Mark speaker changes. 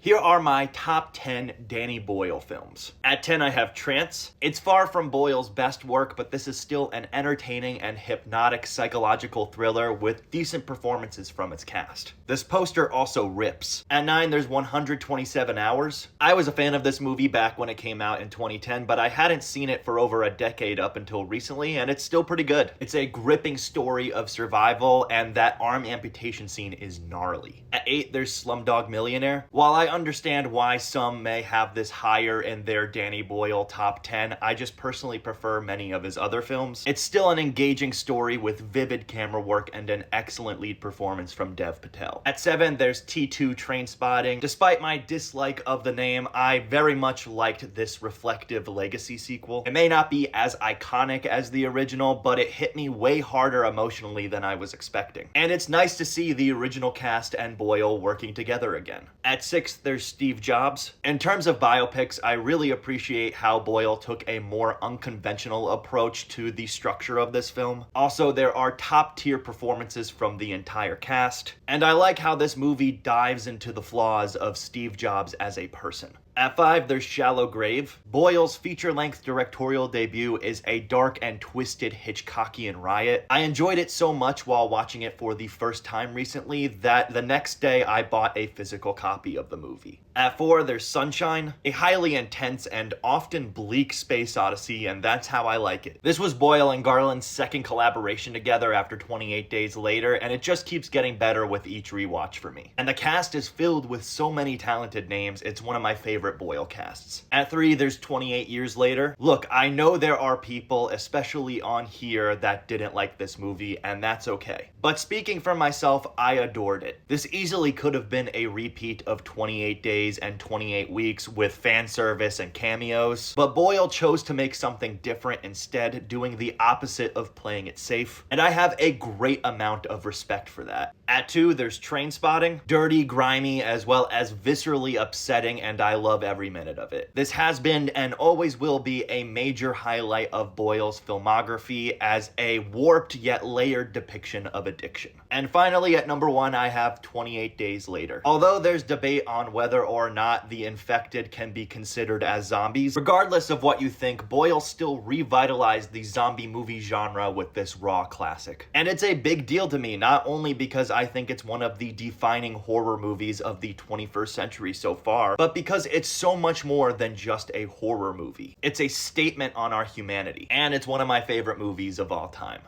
Speaker 1: Here are my top 10 Danny Boyle films. At 10 I have Trance. It's far from Boyle's best work, but this is still an entertaining and hypnotic psychological thriller with decent performances from its cast. This poster also rips. At 9 there's 127 Hours. I was a fan of this movie back when it came out in 2010, but I hadn't seen it for over a decade up until recently, and it's still pretty good. It's a gripping story of survival, and that arm amputation scene is gnarly. At 8 there's Slumdog Millionaire. While I understand why some may have this higher in their Danny Boyle top 10, I just personally prefer many of his other films. It's still an engaging story with vivid camera work and an excellent lead performance from Dev Patel. At 7 there's T2 Trainspotting. Despite my dislike of the name, I very much liked this reflective legacy sequel. It may not be as iconic as the original, but it hit me way harder emotionally than I was expecting. And it's nice to see the original cast and Boyle working together again. At 6 there's Steve Jobs. In terms of biopics, I really appreciate how Boyle took a more unconventional approach to the structure of this film. Also, there are top tier performances from the entire cast, and I like how this movie dives into the flaws of Steve Jobs as a person. At 5, there's Shallow Grave. Boyle's feature-length directorial debut is a dark and twisted Hitchcockian riot. I enjoyed it so much while watching it for the first time recently that the next day I bought a physical copy of the movie. At 4, there's Sunshine, a highly intense and often bleak space odyssey, and that's how I like it. This was Boyle and Garland's second collaboration together after 28 Days Later, and it just keeps getting better with each rewatch for me. And the cast is filled with so many talented names, it's one of my favorite Boyle casts. At 3, there's 28 Years Later. Look, I know there are people, especially on here, that didn't like this movie, and that's okay. But speaking for myself, I adored it. This easily could have been a repeat of 28 Days and 28 Weeks with fan service and cameos, but Boyle chose to make something different instead, doing the opposite of playing it safe, and I have a great amount of respect for that. At 2, there's Trainspotting. Dirty, grimy, as well as viscerally upsetting, and I love every minute of it. This has been and always will be a major highlight of Boyle's filmography as a warped yet layered depiction of addiction. And finally, at number 1, I have 28 Days Later. Although there's debate on whether or not the infected can be considered as zombies, regardless of what you think, Boyle still revitalized the zombie movie genre with this raw classic. And it's a big deal to me, not only because I think it's one of the defining horror movies of the 21st century so far, but because it's so much more than just a horror movie. It's a statement on our humanity, and it's one of my favorite movies of all time.